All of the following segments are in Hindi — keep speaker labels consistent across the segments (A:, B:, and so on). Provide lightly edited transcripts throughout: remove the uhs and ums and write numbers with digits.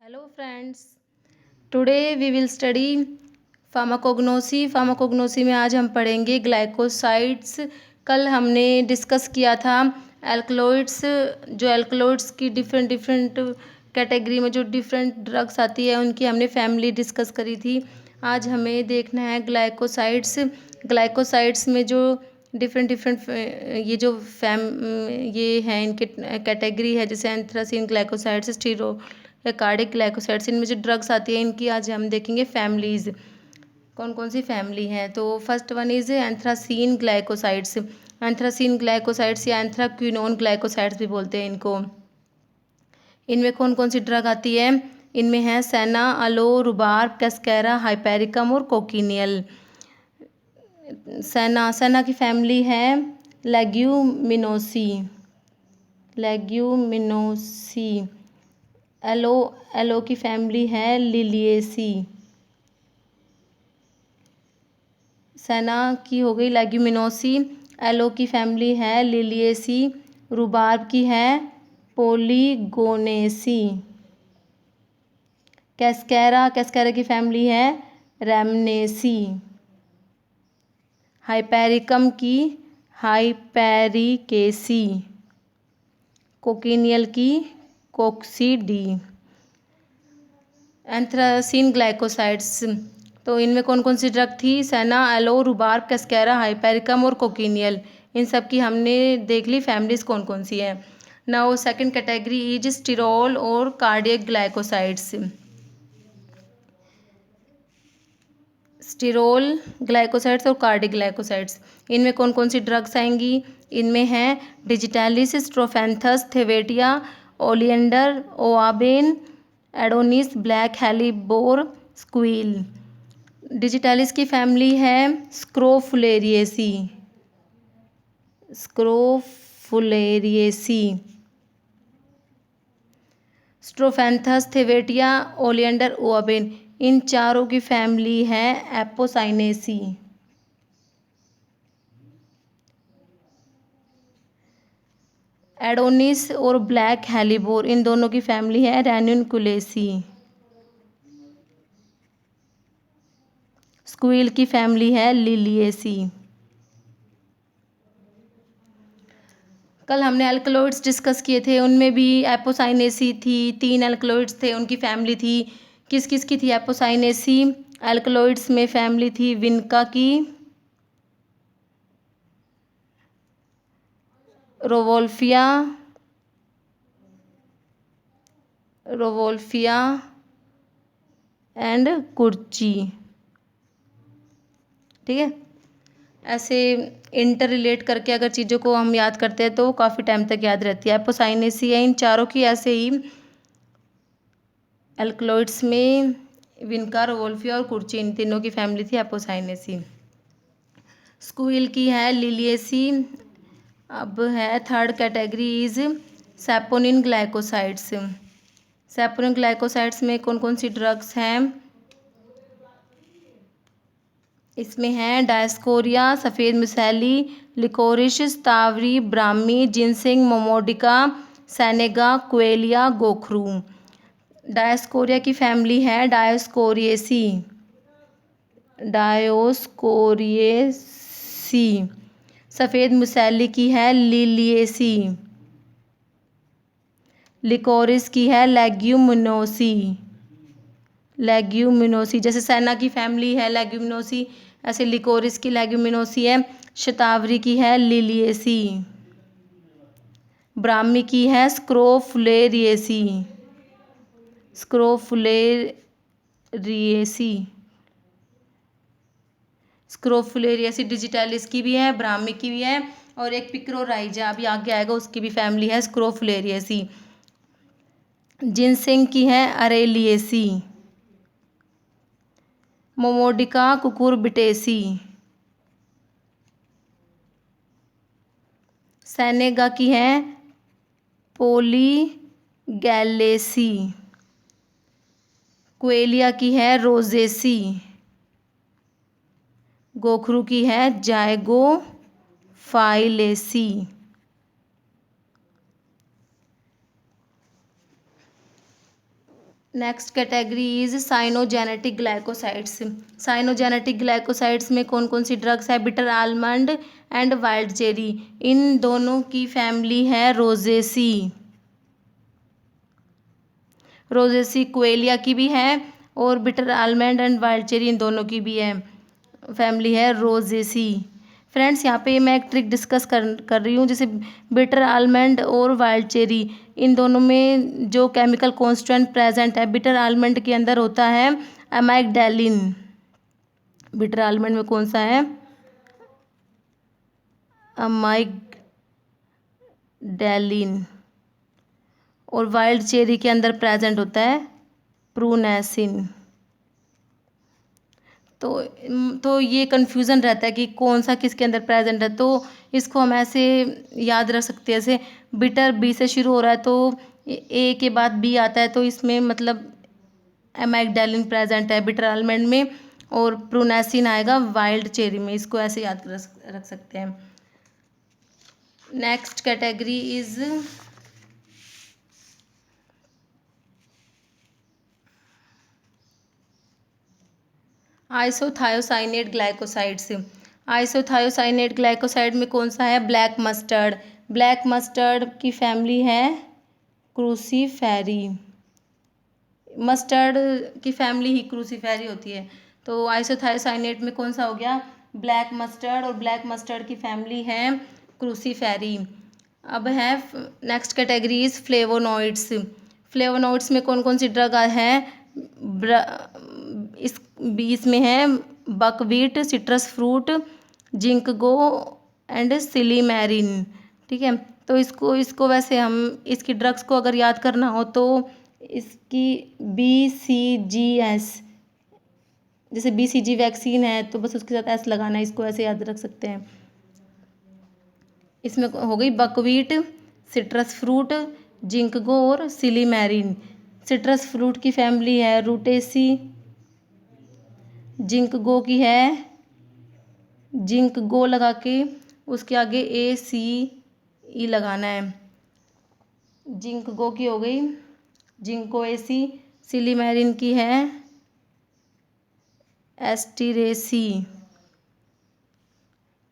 A: Hello friends, today we will study pharmacognosy. Pharmacognosy में आज हम पढ़ेंगे ग्लाइकोसाइड्स। कल हमने डिस्कस किया था एल्कलॉइड्स। जो एल्कलॉइड्स की डिफरेंट डिफरेंट कैटेगरी में जो डिफरेंट ड्रग्स आती है उनकी हमने फैमिली डिस्कस करी थी। आज हमें देखना है ग्लाइकोसाइड्स। ग्लाइकोसाइड्स में जो डिफरेंट डिफरेंट ये जो ये हैं इनके कैटेगरी है, जैसे एंथ्रासीन ग्लाइकोसाइड्स, स्टीरो या कार्डिक ग्लाइकोसाइड्स, इनमें जो ड्रग्स आती है इनकी आज हम देखेंगे फैमिलीज़, कौन कौन सी फैमिली है। तो first one is anthracene glycosides. Anthracene glycosides या एंथ्राक्विनोन ग्लाइकोसाइड्स भी बोलते हैं इनको। इनमें कौन कौन सी ड्रग आती है? इनमें है सेना, अलो, रुबार्ब, कैस्केरा, हाइपेरिकम और कोकिनियल। सेना की फैमिली है लेग्यूमिनोसी। एलो की फैमिली है लिलिएसी। सेना की हो गई लेग्यूमिनोसी, एलो की फैमिली है लिलिएसी, रुबार्ब की है पोलीगोनेसी। कैस्केरा की फैमिली है रेमनेसी। हाइपेरिकम की हाइपेरिकेसी। कोकिनियल की कोक्सीडी। एंथ्रासीन ग्लाइकोसाइड्स, तो इनमें कौन कौन सी ड्रग थी? सेना, एलो, रुबार्ब, कैस्केरा, हाइपेरिकम और कोकिनियल। इन सब की हमने देख ली फैमिलीज कौन कौन सी है। Now second category is sterol और कार्डियक ग्लाइकोसाइड्स। स्टिरोल ग्लाइकोसाइड्स और कार्डिक ग्लाइकोसाइड्स, इनमें कौन कौन सी ड्रग्स आएंगी? इनमें हैं digitalis, strophanthus, thevetia, oleander, ouabain, adonis, black hellebore, squill. Digitalis की फैमिली है स्क्रोफुलेरिएसी। स्ट्रोफेंथस, थेवेटिया, ओलियंडर, ओआबेन, इन चारों की फैमिली है एपोसाइनेसी। एडोनिस और ब्लैक हेलिबोर, इन दोनों की फैमिली है रैन्युनकुलेसी। स्क्वील की फैमिली है लिलिएसी। कल हमने अल्कलॉइड्स डिस्कस किए थे, उनमें भी एपोसाइनेसी थी। 3 अल्कलॉइड्स थे, उनकी फैमिली थी। किस किस की थी एपोसाइनेसी? अल्कलॉइड्स में फैमिली थी विनका की, रोवोल्फिया एंड कुर्ची। ठीक है, ऐसे इंटर रिलेट करके अगर चीज़ों को हम याद करते हैं तो काफ़ी टाइम तक याद रहती है। एपोसाइनेसी है इन चारों की। ऐसे ही अल्कलॉइड्स में विनका, रोवोल्फिया और कुर्ची, इन तीनों की फैमिली थी एपोसाइनेसी। स्क्वील की है लिलिएसी। अब है third category is saponin glycosides. Saponin glycosides में कौन कौन सी ड्रग्स हैं? इसमें है डायस्कोरिया, सफ़ेद मिसैली, लिकोरिश, स्तावरी, ब्राह्मी, जिनसिंग, मोमोडिका, सेनेगा, क्वेलिया, गोखरू। डायस्कोरिया की फैमिली है डायोस्कोरिएसी। सफ़ेद मिसैली की है लिलिएसी। लिकोरिस की है लेग्यूमिनोसी। जैसे सेना की फैमिली है लेग्यूमिनोसी, ऐसे लिकोरिस की लेग्यूमिनोसी है। शतावरी की है लिलिएसी। ब्राह्मी की है स्क्रोफुलेरिएसी। स्क्रोफुलेरिएसी डिजिटैलिस की भी है, ब्राह्मी की भी है, और एक पिक्रोराइजा अभी आगे आएगा, उसकी भी फैमिली है स्क्रोफुलेरिएसी। जिनसिंग की है अरेलिएसी। Momordica Cucurbitaceae. सेनेगा की है पोलीगैलेसी। क्वेलिया की है रोजेसी। गोखरू की है zygophyllaceae. Next category is cyanogenetic glycosides. Cyanogenetic glycosides में कौन कौन सी ड्रग्स है? Bitter almond and wild cherry, इन दोनों की फैमिली है रोजेसी। रोजेसी क्वेलिया की भी है और bitter almond and wild cherry इन दोनों की भी है, फैमिली है रोजेसी। फ्रेंड्स यहाँ पे मैं एक ट्रिक डिस्कस कर रही हूँ, जैसे बिटर आलमंड और वाइल्ड चेरी, इन दोनों में जो केमिकल कॉन्स्टेंट प्रेजेंट है, बिटर आलमंड के अंदर होता है अमाइगडालिन। बिटर आलमंड में कौन सा है? अमाइगडालिन। और वाइल्ड चेरी के अंदर प्रेजेंट होता है प्रूनेसिन। तो ये कन्फ्यूज़न रहता है कि कौन सा किसके अंदर प्रेजेंट है, तो इसको हम ऐसे याद रख सकते हैं, जैसे बिटर बी से शुरू हो रहा है तो ए के बाद बी आता है, तो इसमें मतलब एमाइगडालिन प्रेजेंट है बिटर आलमंड में और प्रूनेसिन आएगा वाइल्ड चेरी में, इसको ऐसे याद रख सकते हैं। Next category is isothiocyanate glycosides. Isothiocyanate glycoside में कौन सा है? Black mustard. ब्लैक मस्टर्ड की फैमिली है क्रूसीफेरी। मस्टर्ड की फैमिली ही क्रूसीफेरी होती है, तो आइसोथायोसाइनेट में कौन सा हो गया? ब्लैक मस्टर्ड, और ब्लैक मस्टर्ड की फैमिली है क्रूसीफेरी। अब है next category is flavonoids. Flavonoids में कौन कौन सी ड्रग है? इस बीस में है buckwheat, citrus fruit, ginkgo and silymarin. ठीक है, तो इसको वैसे हम इसकी ड्रग्स को अगर याद करना हो तो इसकी BCGS, जैसे BCG वैक्सीन है तो बस उसके साथ एस लगाना है, इसको ऐसे याद रख सकते हैं। इसमें हो गई बकवीट, सिट्रस फ्रूट, जिंकगो और सिलीमेरिन। सिट्रस फ्रूट की फैमिली है रूटेसी, जिंकगो की है जिंकगो लगा के उसके आगे ACE लगाना है। जिंकगो की हो गई जिंको AC, सिलीमेरिन की है एस्टीरेसी।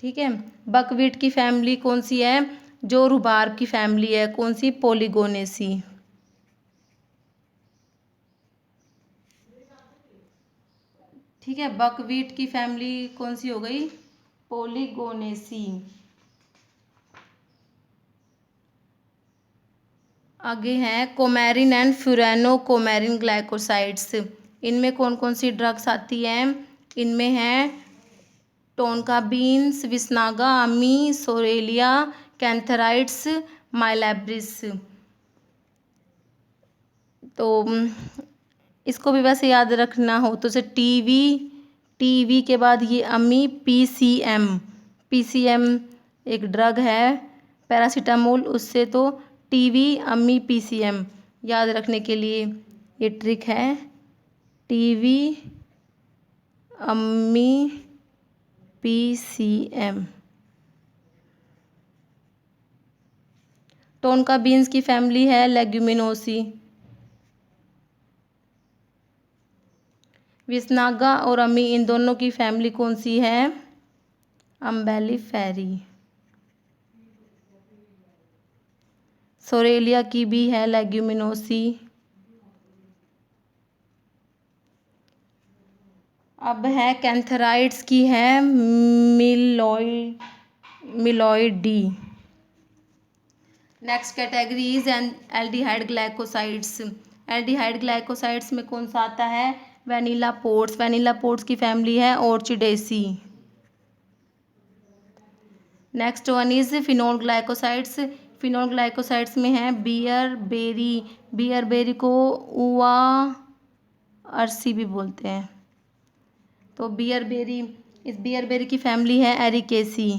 A: ठीक है, बकवीट की फैमिली कौन सी है? जो रुबार की फैमिली है, कौन सी? पोलिगोनेसी। ठीक है, बकवीट की फैमिली कौन सी हो गई? पोलिगोनेसी। आगे हैं कोमेरिन एंड फ्यूरानो कोमेरिन ग्लाइकोसाइड्स। इनमें कौन कौन सी ड्रग्स आती हैं? इनमें है टोनका बीन्स, विस्नागा, अमी, सोरेलिया, कैंथराइड्स, माइलैब्रिस। तो इसको भी वैसे याद रखना हो तो जैसे टीवी के बाद ये अमी, PCM एक ड्रग है पैरासीटामोल, उससे तो टीवी अमी PCM याद रखने के लिए ये ट्रिक है, टीवी अम्मी PCM। टोनका बीन्स की फैमिली है लेग्यूमिनोसी। विस्नागा और अमी इन दोनों की फैमिली कौन सी है? अम्बेलिफेरी। सोरेलिया की भी है लेग्यूमिनोसी। अब है कैंथराइड्स की है meloidae. Next category is aldehyde glycosides. Aldehyde glycosides में कौन सा आता है? Vanilla pods. वैनिला पोर्ट्स की फैमिली है orchidaceae. Next one is phenol glycosides. Phenol glycosides में है बियर बेरी। बियर बेरी को उवा अर्सी भी बोलते हैं, तो बियर बेरी, इस बियर बेरी की फैमिली है Ericaceae.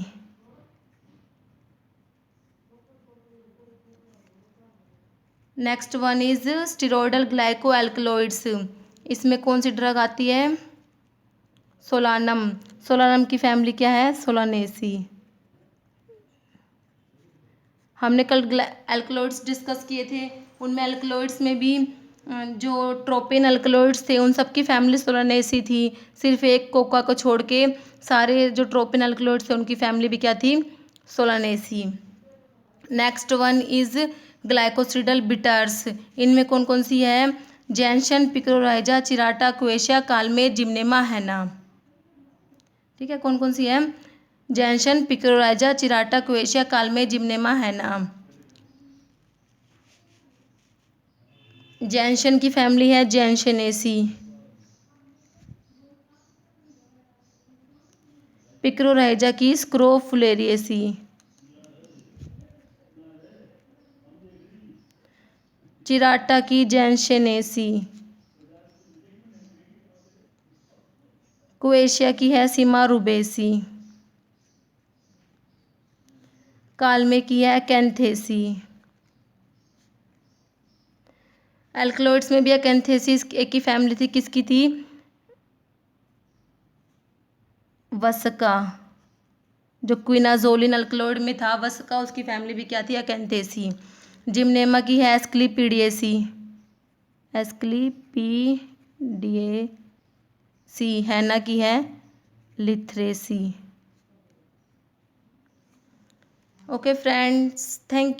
A: Next one is steroidal glycoalkaloids. इसमें कौन सी ड्रग आती है? सोलानम। सोलानम की फैमिली क्या है? सोलानेसी। हमने कल एल्कलॉइड्स डिस्कस किए थे, उनमें एल्कलॉइड्स में भी जो ट्रोपिन अल्कलॉइड्स थे उन सब की फैमिली सोलानेसी थी। सिर्फ एक कोका को छोड़ के सारे जो ट्रोपिन अल्कलॉइड्स थे उनकी फैमिली भी क्या थी, solanaceae. Next one is glycosidal bitters. इनमें कौन कौन सी है, जैनशन, पिक्रोराइजा, चिराटा, क्वेशिया, कालमे, जिम्नेमा, हैना। ठीक है, कौन कौन सी है, जैनशन, पिक्रोराइजा, चिराटा, क्वेशिया, कालमे, जिम्नेमा, हैना। जैनशन की फैमिली है जैनशनेसी। पिक्रोराइजा की स्क्रोफुलेरिएसी। चिराटा की जैनशनेसी। क्वेशिया की है सिमारुबेसी। कालमे की है कैंथेसी। एल्कलॉइड्स में भी कैंथेसिस एक की फैमिली थी, किसकी थी, वसका। जो क्विनाजोलिन अल्कलॉइड में था वसका, उसकी फैमिली भी क्या थी, अकेंथेसी। जिम्नेमा की है एस्क्लीपीडिएसी। एस्क्लीपीडिएसी। हैना की है lythraceae. Okay friends, thank you.